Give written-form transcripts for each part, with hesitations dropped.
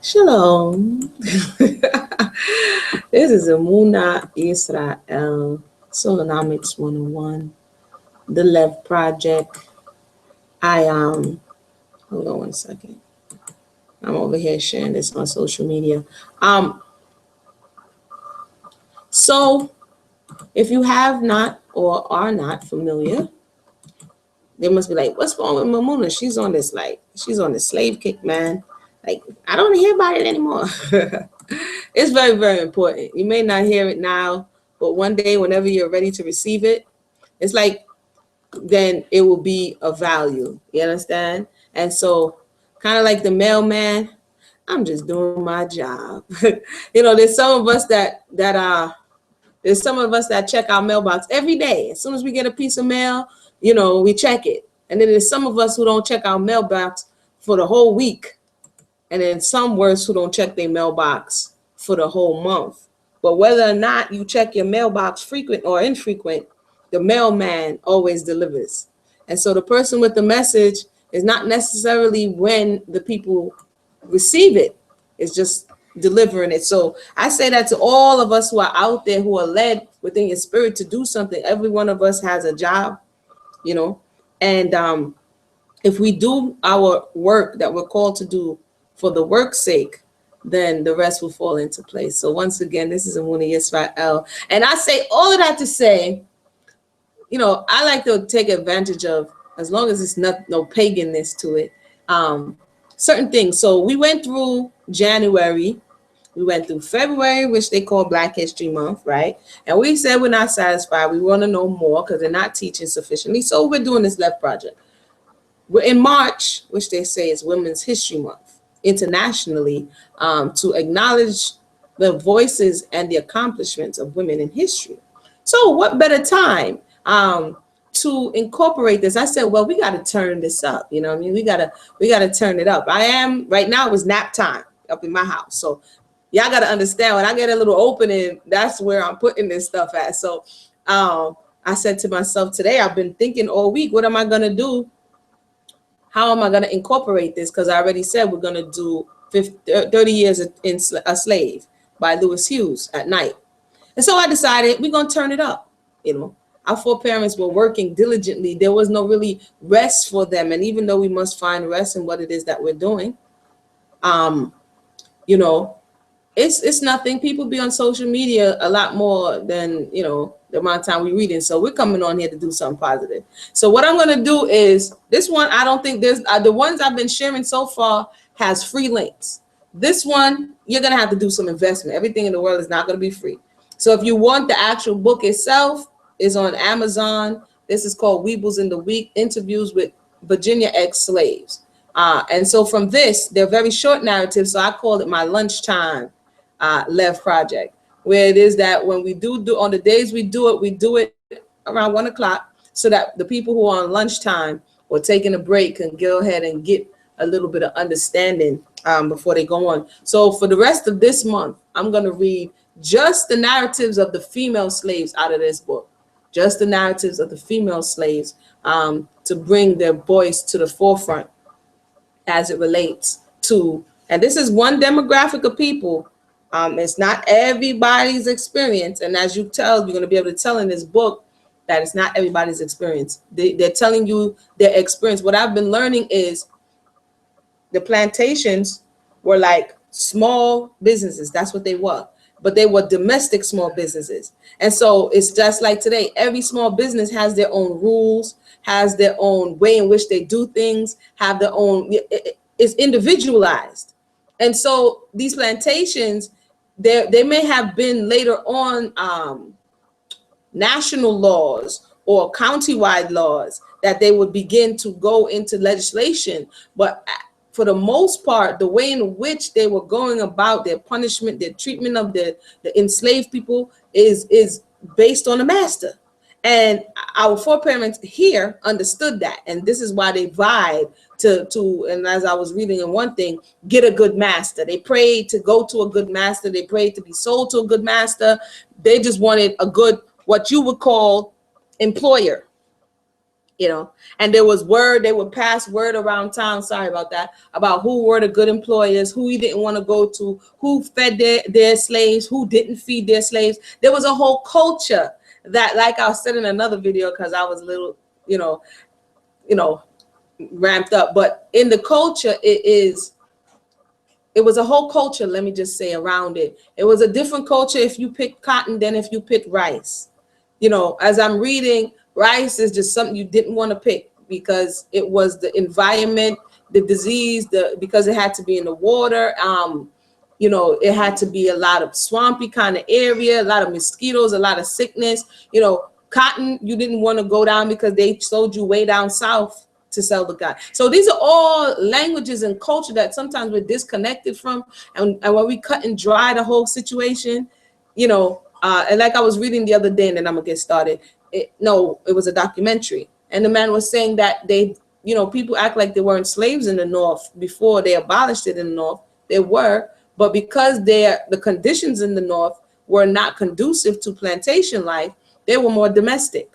Shalom. This is Amuna Israel, Solonomics 101, the Left Project. Hold on one second. I'm over here sharing this on social media. So if you have not or are not familiar, they must be like, what's wrong with Mamuna? She's on the slave kick, man. Like, I don't hear about it anymore. It's very, very important. You may not hear it now, but one day, whenever you're ready to receive it, it's like, then it will be of value. You understand? And so, kind of like the mailman, I'm just doing my job. There's some of us there's some of us that check our mailbox every day. As soon as we get a piece of mail, we check it. And then there's some of us who don't check our mailbox for the whole week. And then some worse who don't check their mailbox for the whole month. But whether or not you check your mailbox frequent or infrequent, the mailman always delivers. And so the person with the message is not necessarily when the people receive it. It's just delivering it. So I say that to all of us who are out there, who are led within your spirit to do something. Every one of us has a job, and if we do our work that we're called to do for the work's sake, then the rest will fall into place. So once again, this is Amuni Israel. And I say all of that to say, I like to take advantage of, as long as it's not no paganness to it, certain things. So we went through January, we went through February, which they call Black History Month, right? And we said we're not satisfied. We want to know more because they're not teaching sufficiently. So we're doing this Left Project. We're in March, which they say is Women's History Month internationally, to acknowledge the voices and the accomplishments of women in history. So what better time to incorporate this? I said, well, we got to turn this up. We got to turn it up. Right now it was nap time up in my house. So y'all got to understand, when I get a little opening, that's where I'm putting this stuff at. So I said to myself today, I've been thinking all week, what am I going to do? How am I going to incorporate this? Because I already said we're going to do 30 Years a Slave by Lewis Hughes at night. And so I decided we're going to turn it up. Our foreparents were working diligently. There was no really rest for them. And even though we must find rest in what it is that we're doing, it's nothing. People be on social media a lot more than, the amount of time we reading. So we're coming on here to do something positive. So what I'm going to do is, this one, I don't think there's, the ones I've been sharing so far has free links. This one, you're going to have to do some investment. Everything in the world is not going to be free. So if you want the actual book itself, is on Amazon. This is called Weebles in the Week, Interviews with Virginia Ex-Slaves. And so from this, they're very short narratives. So I call it my lunchtime Left Project, where it is that when we do on the days we do it around 1 o'clock, so that the people who are on lunchtime or taking a break can go ahead and get a little bit of understanding before they go on. So for the rest of this month, I'm going to read just the narratives of the female slaves out of this book. Just the narratives of the female slaves, to bring their voice to the forefront as it relates to, and this is one demographic of people. It's not everybody's experience. And as you tell, you're going to be able to tell in this book that it's not everybody's experience. They're telling you their experience. What I've been learning is the plantations were like small businesses. That's what they were. But they were domestic small businesses. And so it's just like today, every small business has their own rules, has their own way in which they do things, have their own, it's individualized. And so these plantations, they may have been later on national laws or county-wide laws that they would begin to go into legislation. But for the most part, the way in which they were going about their punishment, their treatment of the enslaved people is based on the master. And our foreparents here understood that. And this is why they vied to, and as I was reading in one thing, get a good master. They prayed to go to a good master. They prayed to be sold to a good master. They just wanted a good, what you would call employer. you know, and there was word, they would pass word around town, sorry about that, about who were the good employers, who he didn't want to go to, who fed their slaves, who didn't feed their slaves. There was a whole culture that, like I said in another video, because I was a little, you know, ramped up, but in the culture, it was a whole culture, let me just say, around it. It was a different culture if you pick cotton than if you pick rice. You know, as I'm reading, rice is just something you didn't want to pick because it was the environment, the disease, because it had to be in the water. You know, it had to be a lot of swampy kind of area, a lot of mosquitoes, a lot of sickness. You know, cotton, you didn't want to go down because they sold you way down south to sell the cotton. So these are all languages and culture that sometimes we're disconnected from. And when we cut and dry the whole situation, you know, and like I was reading the other day, and then I'm gonna get started. It was a documentary, and the man was saying that they, you know, people act like they weren't slaves in the North before they abolished it in the North. They were, but because the conditions in the North were not conducive to plantation life, they were more domestic.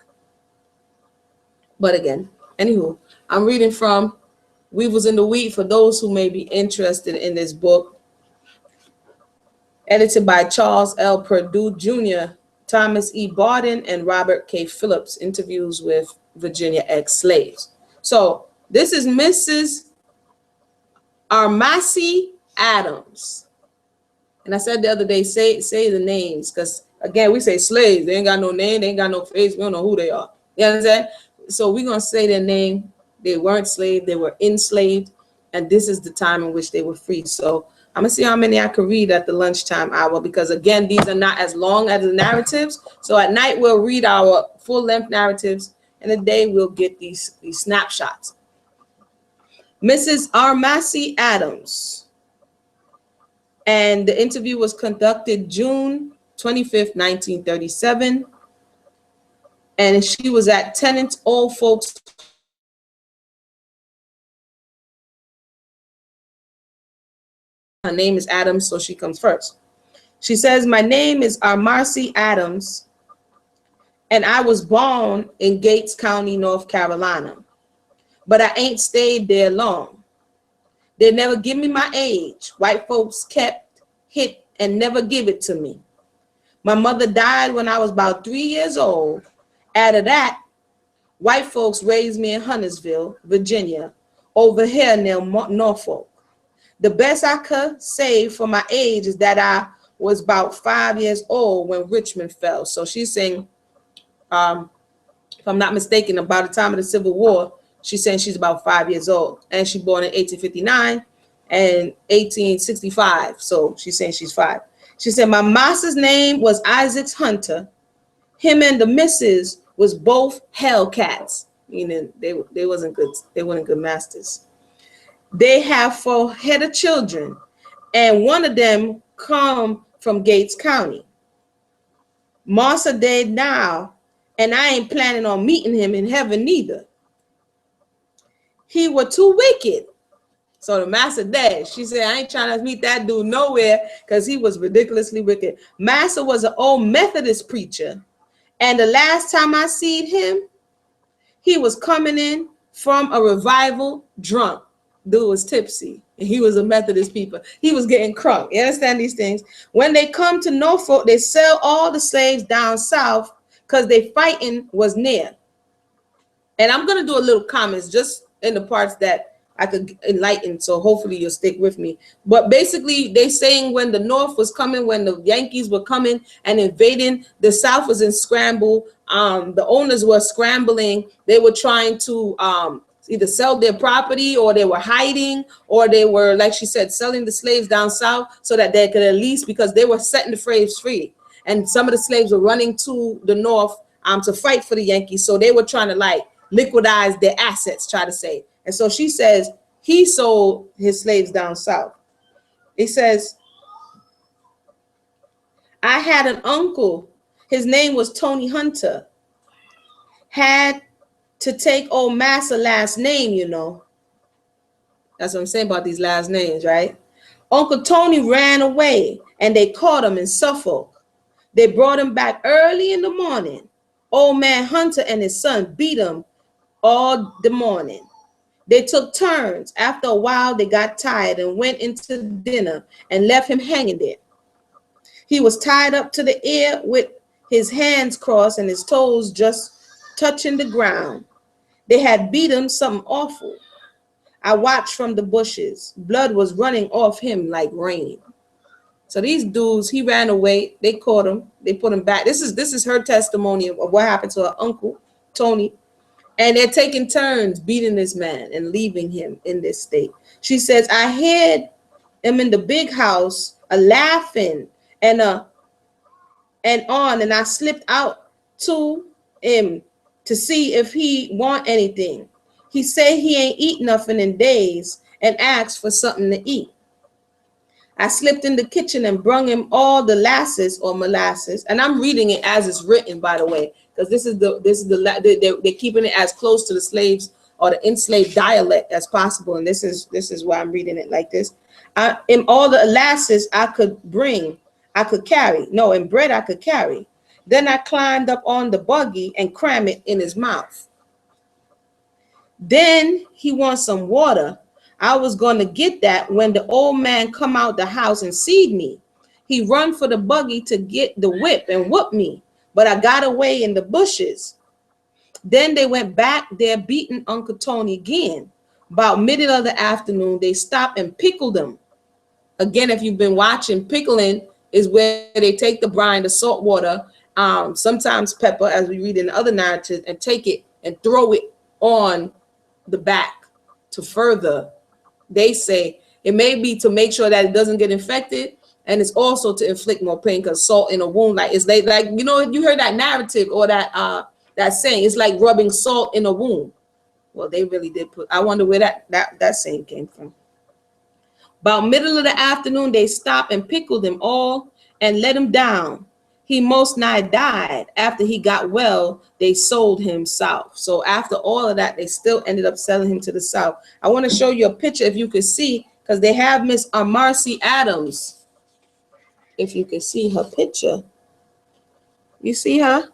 But again, anywho, I'm reading from Weevils in the Wheat for those who may be interested in this book. Edited by Charles L. Perdue Jr., Thomas E. Barden, and Robert K. Phillips. Interviews with Virginia ex-slaves. So this is Mrs. Armari Adams. And I said the other day, say the names, because again, we say slaves. They ain't got no name. They ain't got no face. We don't know who they are. You understand? So we're going to say their name. They weren't slaves. They were enslaved. And this is the time in which they were free. So I'm going to see how many I can read at the lunchtime hour, because again, these are not as long as the narratives. So at night, we'll read our full length narratives, and the day we'll get these snapshots. Mrs. Armari Adams. And the interview was conducted June 25th, 1937. And she was at Tenant Old Folks. Her name is Adams, so she comes first. She says, "My name is Armari Adams, and I was born in Gates County, North Carolina. But I ain't stayed there long. They never give me my age. White folks kept, hit, and never give it to me. My mother died when I was about 3 years old. Out of that, white folks raised me in Huntersville, Virginia, over here near Norfolk. The best I could say for my age is that I was about 5 years old when Richmond fell." So she's saying, if I'm not mistaken, about the time of the Civil War, she's saying she's about 5 years old. And she born in 1859 and 1865. So she's saying she's 5. She said, "My master's name was Isaac Hunter. Him and the missus was both Hellcats," meaning they wasn't good. They weren't good masters. "They have 4 head of children, and one of them come from Gates County. Martha dead now, and I ain't planning on meeting him in heaven neither. He were too wicked." So the master dead. She said, "I ain't trying to meet that dude nowhere because he was ridiculously wicked. Master was an old Methodist preacher, and the last time I seen him, he was coming in from a revival drunk. Dude was tipsy, and he was a Methodist people. He was getting crunk. You understand these things? When they come to Norfolk, they sell all the slaves down south because they fighting was near." And I'm going to do a little comments just in the parts that I could enlighten, so hopefully you'll stick with me. But basically, they saying when the North was coming, when the Yankees were coming and invading, the South was in scramble. The owners were scrambling. They were trying to either sell their property, or they were hiding, or they were, like she said, selling the slaves down south so that they could at least, because they were setting the slaves free. And some of the slaves were running to the North to fight for the Yankees. So they were trying to like liquidize their assets, try to say. And so she says he sold his slaves down south. It says, "I had an uncle. His name was Tony Hunter. Had to take old master last name, you know." That's what I'm saying about these last names, right? "Uncle Tony ran away, and they caught him in Suffolk. They brought him back early in the morning. Old man Hunter and his son beat him all the morning. They took turns. After a while, they got tired and went into dinner and left him hanging there. He was tied up to the ear with his hands crossed and his toes just touching the ground. They had beat him something awful. I watched from the bushes. Blood was running off him like rain. So these dudes, he ran away. They caught him. They put him back. This is her testimony of what happened to her uncle, Tony. And they're taking turns beating this man and leaving him in this state. She says, I heard him in the big house, a laughing and I slipped out to him to see if he want anything. He said he ain't eat nothing in days and asked for something to eat. I slipped in the kitchen and brung him all the lasses or molasses, and I'm reading it as it's written, by the way, because they're keeping it as close to the slaves or the enslaved dialect as possible, and this is why I'm reading it like this. In all the lasses I could bring, I could carry. No, and bread I could carry. Then I climbed up on the buggy and crammed it in his mouth. Then he wants some water. I was going to get that when the old man come out the house and seed me. He run for the buggy to get the whip and whoop me, but I got away in the bushes. Then they went back there beating Uncle Tony again. About middle of the afternoon, they stopped and pickled him. Again, if you've been watching, pickling is where they take the brine, the salt water, sometimes pepper, as we read in other narratives, and take it and throw it on the back to further. They say it may be to make sure that it doesn't get infected, and it's also to inflict more pain because salt in a wound, like it's like you know, you heard that narrative or that saying, it's like rubbing salt in a wound. Well, they really did put. I wonder where that saying came from. About middle of the afternoon, they stopped and pickled him all and let him down. He most nigh died. After he got well, they sold him south. So after all of that, they still ended up selling him to the south. I want to show you a picture if you could see, because they have Miss Armari Adams. If you can see her picture. You see her?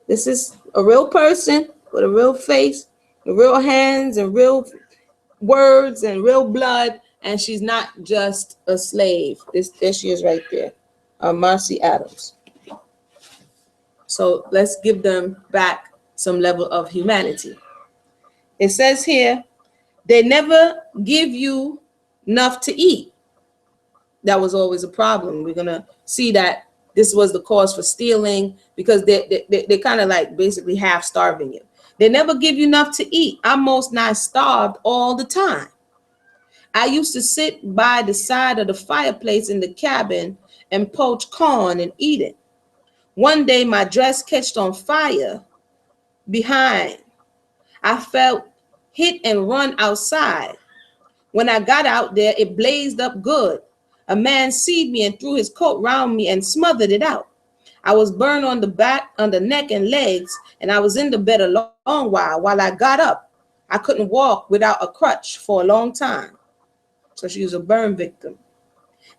This is a real person with a real face, with real hands and real words and real blood. And she's not just a slave. There she is right there. Armari Adams. So let's give them back some level of humanity. It says here, they never give you enough to eat. That was always a problem. We're gonna see that this was the cause for stealing, because they kind of like basically half starving you. They never give you enough to eat. I'm most nigh starved all the time. I used to sit by the side of the fireplace in the cabin and poach corn and eat it. One day my dress catched on fire behind. I felt hit and run outside. When I got out there, it blazed up good. A man seized me and threw his coat round me and smothered it out. I was burned on the back, on the neck and legs, and I was in the bed a long while. While I got up, I couldn't walk without a crutch for a long time. So she was a burn victim.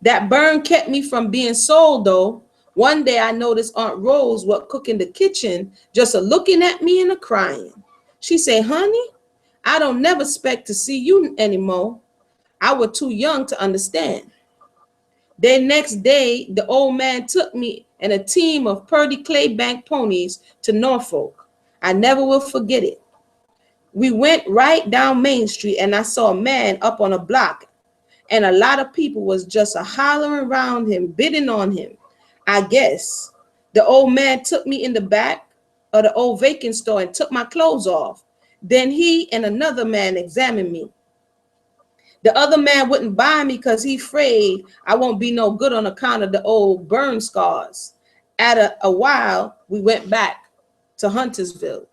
That burn kept me from being sold, though. One day I noticed Aunt Rose was cooking the kitchen, just a looking at me and a crying. She said, honey, I don't never expect to see you anymore. I was too young to understand. The next day, the old man took me and a team of Purdy Claybank ponies to Norfolk. I never will forget it. We went right down Main Street and I saw a man up on a block, and a lot of people was just a hollering around him, bidding on him. I guess the old man took me in the back of the old vacant store and took my clothes off. Then he and another man examined me. The other man wouldn't buy me because he afraid I won't be no good on account of the old burn scars. At a while, we went back to Huntersville.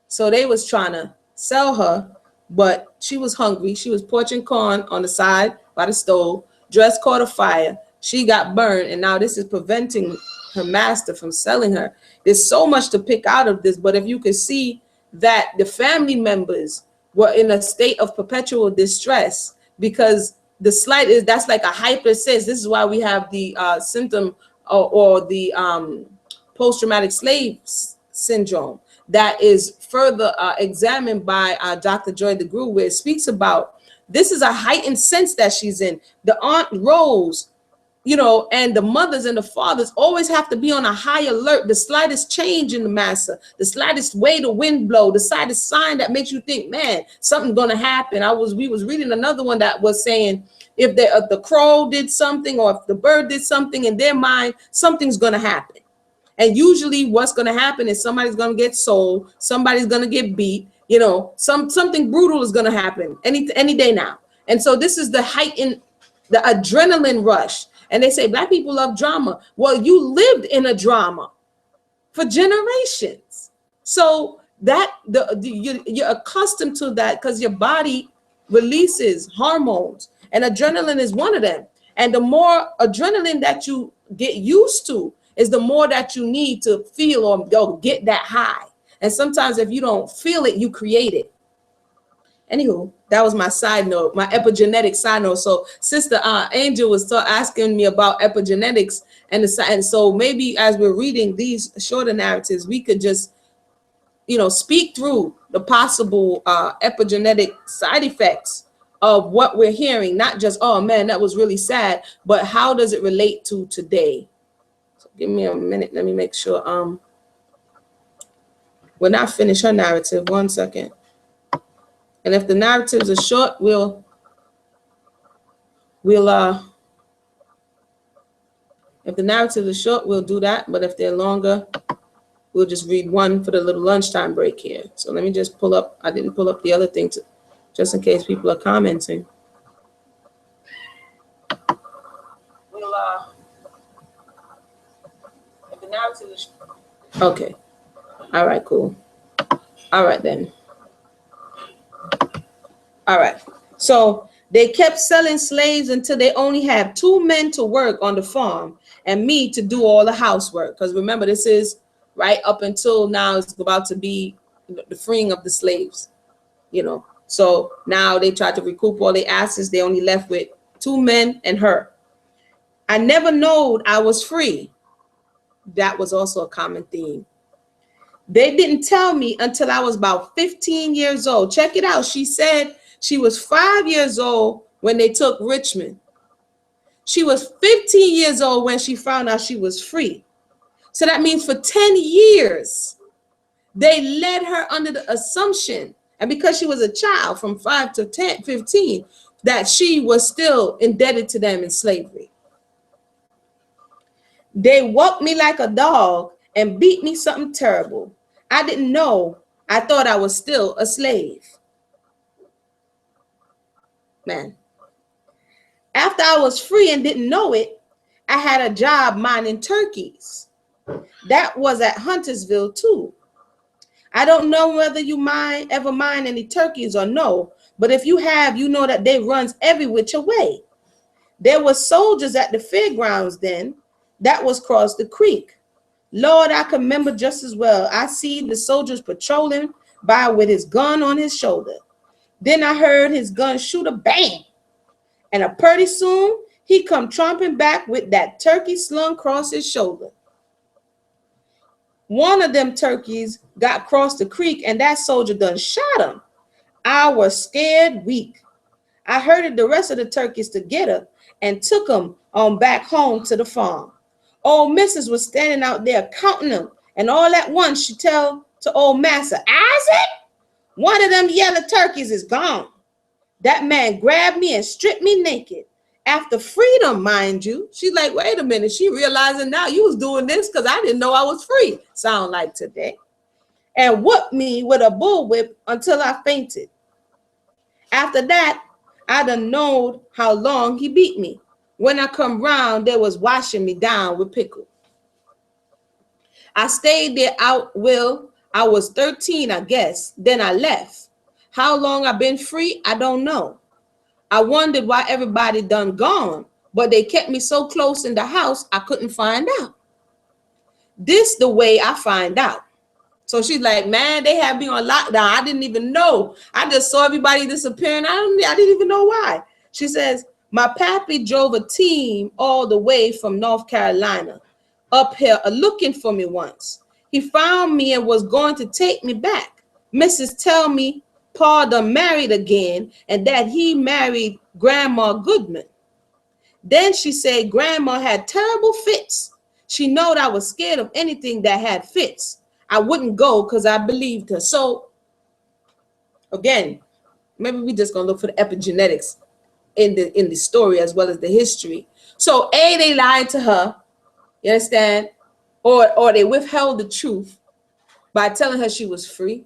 So they was trying to sell her, but she was hungry. She was poaching corn on the side by the stove. Dress caught a fire. She got burned, and now this is preventing her master from selling her. There's so much to pick out of this, but if you could see that the family members were in a state of perpetual distress, because the slight is, that's like a hypersense. This is why we have the symptom or the post-traumatic slave syndrome. that is further examined by Dr. Joy DeGruy, where it speaks about this is a heightened sense that she's in. The Aunt Rose, you know, and the mothers and the fathers always have to be on a high alert. The slightest change in the massa, the slightest way the wind blow, the slightest sign that makes you think, man, something's going to happen. We was reading another one that was saying if the crow did something or if the bird did something in their mind, something's going to happen. And usually what's going to happen is somebody's going to get sold, somebody's going to get beat, you know, something brutal is going to happen any day now. And so this is the heightened, the adrenaline rush. And they say black people love drama. Well, you lived in a drama for generations. So that you're accustomed to that because your body releases hormones, and adrenaline is one of them. And the more adrenaline that you get used to is the more that you need to feel or get that high. And sometimes if you don't feel it, you create it. Anywho, that was my side note, my epigenetic side note. So Sister Angel was asking me about epigenetics, and so maybe as we're reading these shorter narratives, we could just, you know, speak through the possible epigenetic side effects of what we're hearing, not just, oh man, that was really sad, but how does it relate to today? So give me a minute, let me make sure. We're not finished her narrative, 1 second. And if the narratives are short, we'll if the narratives are short, we'll do that. But if they're longer, we'll just read one for the little lunchtime break here. So let me just pull up. I didn't pull up the other thing just in case people are commenting. We'll if the narrative is okay. All right, cool. All right then. All right, so they kept selling slaves until they only had 2 men to work on the farm and me to do all the housework. Because remember, this is right up until now, it's about to be the freeing of the slaves, you know. So now they tried to recoup all their assets. They only left with 2 men and her. I never knowed I was free. That was also a common theme. They didn't tell me until I was about 15 years old. Check it out. She said she was 5 years old when they took Richmond. She was 15 years old when she found out she was free. So that means for 10 years, they led her under the assumption, and because she was a child from 5 to 15, that she was still indebted to them in slavery. They whooped me like a dog and beat me something terrible. I didn't know. I thought I was still a slave. Man. After I was free and didn't know it, I had a job mining turkeys. That was at Huntersville too. I don't know whether you ever mine any turkeys or no, but if you have, you know that they runs every which way. There were soldiers at the fairgrounds then. That was across the creek. Lord, I can remember just as well. I see the soldiers patrolling by with his gun on his shoulder. Then I heard his gun shoot a bang. And pretty soon, he come tromping back with that turkey slung across his shoulder. One of them turkeys got across the creek and that soldier done shot him. I was scared weak. I herded the rest of the turkeys together and took them on back home to the farm. Old Mrs. was standing out there counting them, and all at once she tell to old Massa, Isaac, one of them yellow turkeys is gone. That man grabbed me and stripped me naked. After freedom, mind you. She's like, wait a minute. She realizing now you was doing this because I didn't know I was free. Sound like today. And whooped me with a bullwhip until I fainted. After that, I done knowed how long he beat me. When I come round, they was washing me down with pickle. I stayed there out, I was 13, I guess. Then I left. How long I've been free, I don't know. I wondered why everybody done gone, but they kept me so close in the house, I couldn't find out. This the way I find out. So she's like, man, they had me on lockdown. I didn't even know. I just saw everybody disappearing. I didn't even know why. She says, my pappy drove a team all the way from North Carolina up here looking for me once. He found me and was going to take me back. Mrs. tell me Pa done married again and that he married Grandma Goodman. Then she said Grandma had terrible fits. She knowed I was scared of anything that had fits. I wouldn't go because I believed her. So again, maybe we just gonna look for the epigenetics in the story as well as the history. So they lied to her, you understand, or they withheld the truth by telling her she was free.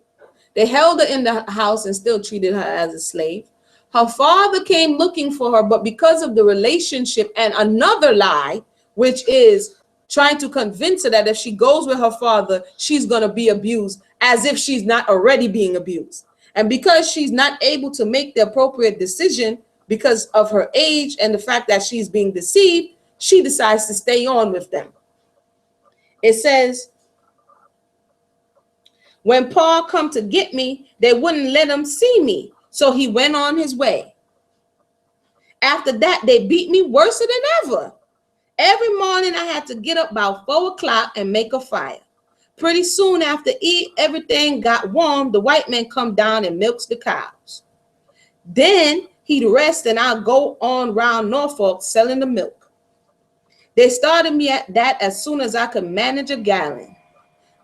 They held her in the house and still treated her as a slave. Her father came looking for her, but because of the relationship and another lie, which is trying to convince her that if she goes with her father, she's going to be abused, as if she's not already being abused. And because she's not able to make the appropriate decision because of her age and the fact that she's being deceived, she decides to stay on with them. It says, when Paul come to get me, they wouldn't let him see me. So he went on his way. After that, they beat me worse than ever. Every morning I had to get up about 4 o'clock and make a fire. Pretty soon after everything got warm, the white man come down and milks the cows. Then he'd rest and I'd go on round Norfolk selling the milk. They started me at that as soon as I could manage a gallon.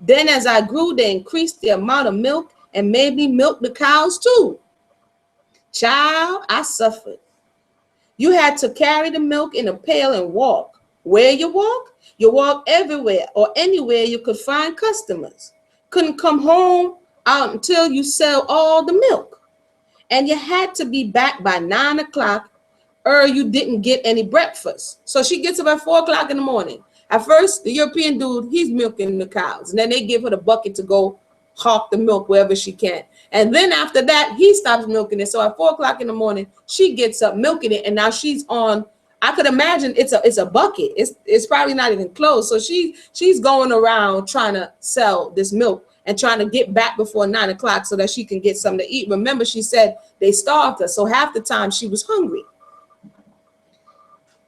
Then as I grew, they increased the amount of milk and made me milk the cows too. Child, I suffered. You had to carry the milk in a pail and walk. Where you walk? You walk everywhere or anywhere you could find customers. Couldn't come home out until you sell all the milk. And you had to be back by 9 o'clock or you didn't get any breakfast. So she gets up at 4 o'clock in the morning. At first, the European dude, he's milking the cows. And then they give her the bucket to go hawk the milk wherever she can. And then after that, he stops milking it. So at 4 o'clock in the morning, she gets up milking it. And now she's on, I could imagine it's a bucket. It's probably not even closed. So she's going around trying to sell this milk and trying to get back before 9 o'clock so that she can get something to eat. Remember, she said they starved her. So half the time she was hungry.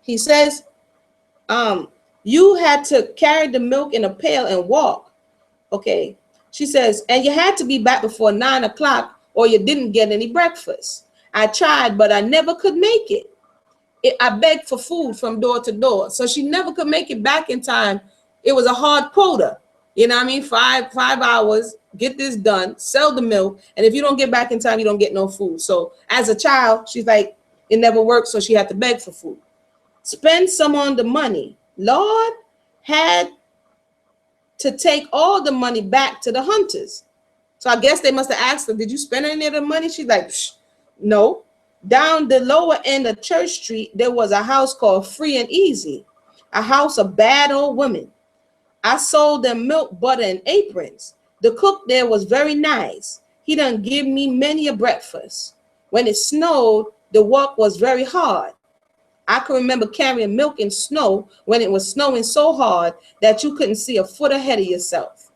He says, you had to carry the milk in a pail and walk. Okay. She says, and you had to be back before 9 o'clock or you didn't get any breakfast. I tried, but I never could make it. I begged for food from door to door. So she never could make it back in time. It was a hard quota. You know what I mean? Five hours, get this done, sell the milk. And if you don't get back in time, you don't get no food. So as a child, she's like, it never worked. So she had to beg for food. Spend some on the money. Lord had to take all the money back to the hunters. So I guess they must have asked her, did you spend any of the money? She's like, no. Down the lower end of Church Street, there was a house called Free and Easy, a house of bad old women. I sold them milk, butter, and aprons. The cook there was very nice. He done give me many a breakfast. When it snowed, the walk was very hard. I can remember carrying milk in snow when it was snowing so hard that you couldn't see a foot ahead of yourself.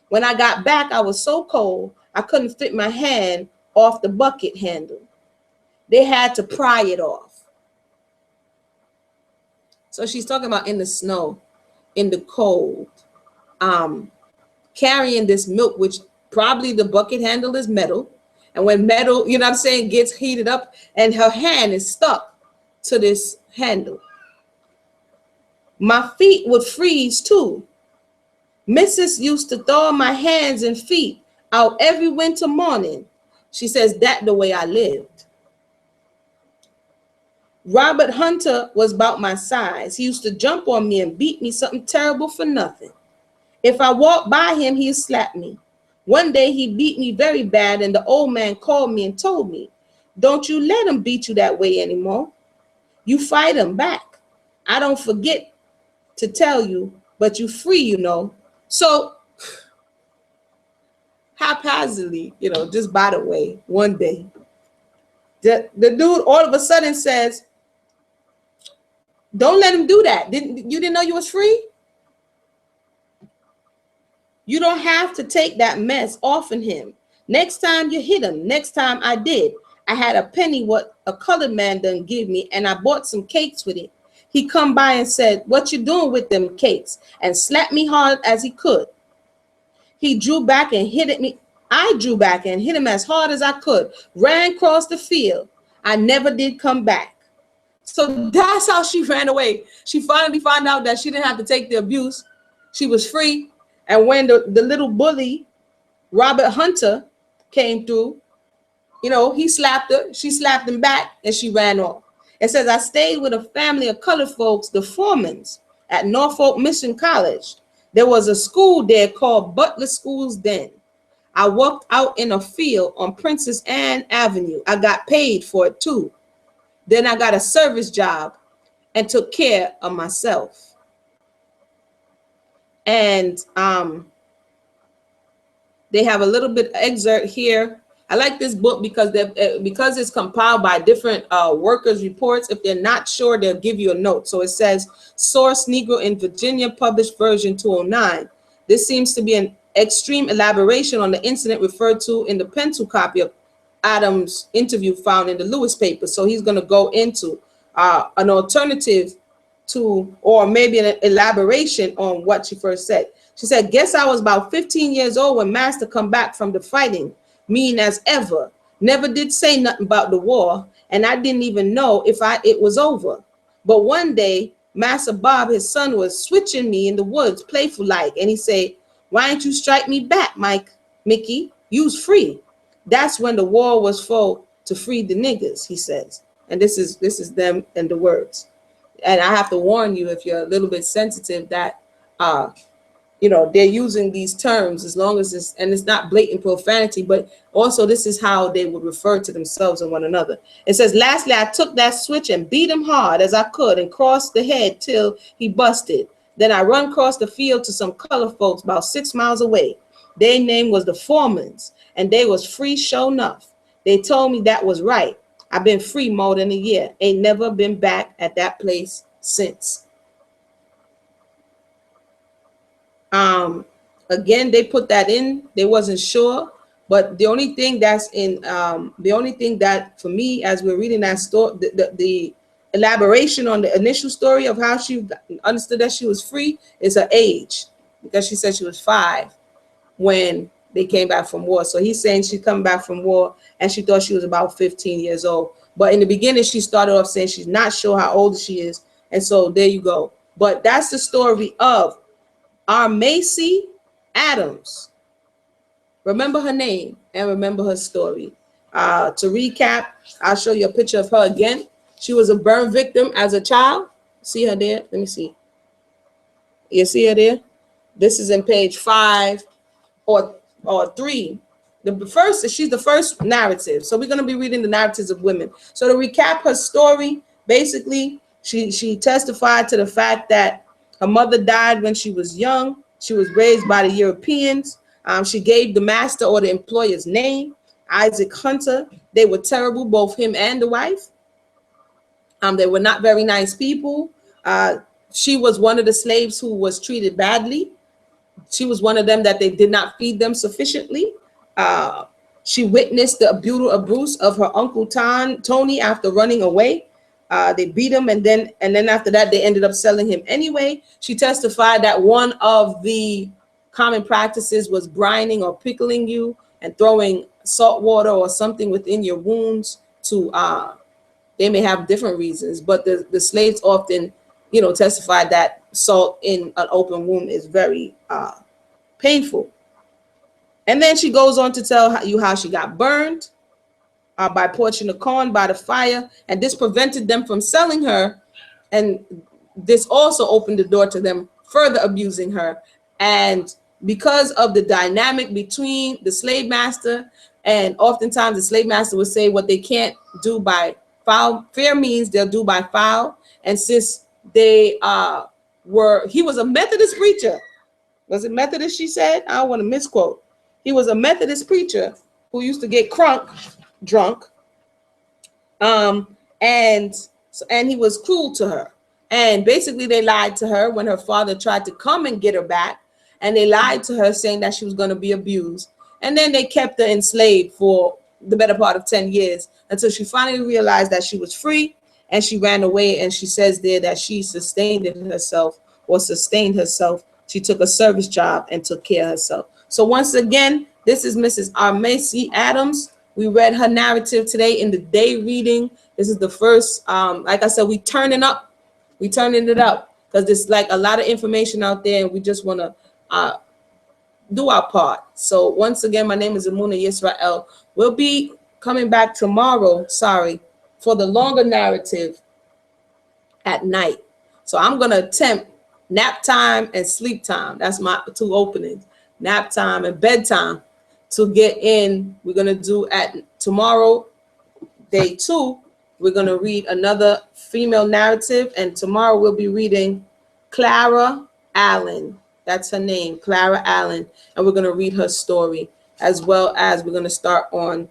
When I got back, I was so cold, I couldn't fit my hand off the bucket handle. They had to pry it off. So she's talking about in the snow, in the cold, carrying this milk, which probably the bucket handle is metal. And when metal, you know what I'm saying, gets heated up and her hand is stuck to this handle. My feet would freeze too. Mrs. used to thaw my hands and feet out every winter morning. She says that the way I lived. Robert Hunter was about my size. He used to jump on me and beat me something terrible for nothing. If I walked by him, he'd slap me. One day he beat me very bad and the old man called me and told me, don't you let him beat you that way anymore. You fight him back. I don't forget to tell you, but you free, you know. So haphazardly, you know, just by the way, one day, the dude all of a sudden says, don't let him do that. You didn't know you was free? You don't have to take that mess off of him. Next time you hit him, next time I did. I had a penny what a colored man done give me, and I bought some cakes with it. He come by and said, what you doing with them cakes? And slapped me hard as he could. He drew back and hit at me. I drew back and hit him as hard as I could, ran across the field. I never did come back. So that's how she ran away. She finally found out that she didn't have to take the abuse. She was free. And when the little bully, Robert Hunter, came through, you know, he slapped her. She slapped him back and she ran off. It says, I stayed with a family of colored folks, the Foremans, at Norfolk Mission College. There was a school there called Butler Schools then. I worked out in a field on Princess Anne Avenue. I got paid for it too. Then I got a service job and took care of myself. And they have a little bit excerpt here. I like this book because it's compiled by different workers' reports. If they're not sure, they'll give you a note. So it says, source Negro in Virginia, published version 209. This seems to be an extreme elaboration on the incident referred to in the pencil copy of Adams' interview found in the Lewis paper. So he's going to go into an alternative to, or maybe an elaboration on what she first said. She said, guess I was about 15 years old when Master come back from the fighting, mean as ever. Never did say nothing about the war, and I didn't even know if it was over. But one day, Master Bob, his son, was switching me in the woods, playful like, and he said, why don't you strike me back, Mickey? You's free. That's when the war was for to free the niggas, he says. And this is them and the words. And I have to warn you, if you're a little bit sensitive, that you know, they're using these terms as long as it's not blatant profanity, but also this is how they would refer to themselves and one another. It says, lastly, I took that switch and beat him hard as I could and crossed the head till he busted. Then I run across the field to some colored folks about 6 miles away. Their name was the Foremans, and they was free sure enough. They told me that was right. I've been free more than a year. Ain't never been back at that place since. Again, they put that in. They wasn't sure, but the only thing that's in, the only thing that for me, as we're reading that story, the elaboration on the initial story of how she understood that she was free is her age, because she said she was 5 when they came back from war. So he's saying she come back from war and she thought she was about 15 years old. But in the beginning, she started off saying she's not sure how old she is. And so there you go. But that's the story of Armari Adams. Remember her name and remember her story. To recap, I'll show you a picture of her again. She was a burn victim as a child. See her there? Let me see. You see her there? This is in page 5 or 3. She's the first narrative. So we're going to be reading the narratives of women. So to recap her story, basically, she testified to the fact that her mother died when she was young. She was raised by the Europeans. She gave the master or the employer's name, Isaac Hunter. They were terrible, both him and the wife. They were not very nice people. She was one of the slaves who was treated badly. She was one of them that they did not feed them sufficiently. She witnessed the brutal abuse of her uncle Tony after running away. They beat him, and then after that, they ended up selling him anyway. She testified that one of the common practices was brining or pickling you and throwing salt water or something within your wounds to, they may have different reasons, but the slaves often, you know, testified that salt in an open wound is very painful. And then she goes on to tell you how she got burned by porching the corn by the fire, and this prevented them from selling her, and this also opened the door to them further abusing her. And because of the dynamic between the slave master, and oftentimes the slave master would say what they can't do by foul, fair means they'll do by foul. And since they he was a Methodist preacher. Was it Methodist, she said? I don't want to misquote. He was a Methodist preacher who used to get drunk, and he was cruel to her. And basically they lied to her when her father tried to come and get her back, and they lied to her saying that she was going to be abused. And then they kept her enslaved for the better part of 10 years until she finally realized that she was free, and she ran away. And she says there that she sustained herself. She took a service job and took care of herself. So once again, this is Mrs. Armari Adams. We read her narrative today in the day reading. This is the first, like I said, we turning up. We turning it up because there's like a lot of information out there, and we just want to do our part. So once again, my name is Amuna Yisrael. We'll be coming back tomorrow, for the longer narrative at night. So I'm going to attempt nap time and sleep time. That's my two openings, nap time and bedtime, to get in. We're going to do at tomorrow, day 2, we're going to read another female narrative. And tomorrow we'll be reading Clara Allen. That's her name, Clara Allen. And we're going to read her story, as well as we're going to start on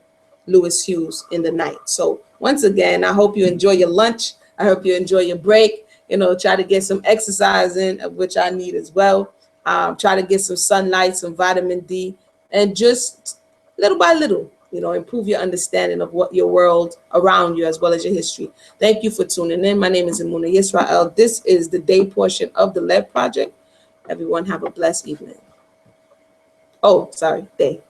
Lewis Hughes in the night. So once again, I hope you enjoy your lunch. I hope you enjoy your break. Try to get some exercise in, of which I need as well. Try to get some sunlight, some vitamin D, and just little by little, improve your understanding of what your world around you, as well as your history. Thank you for tuning in. My name is Amuna Yisrael. This is the day portion of the LED Project. Everyone have a blessed evening. Oh, sorry, day.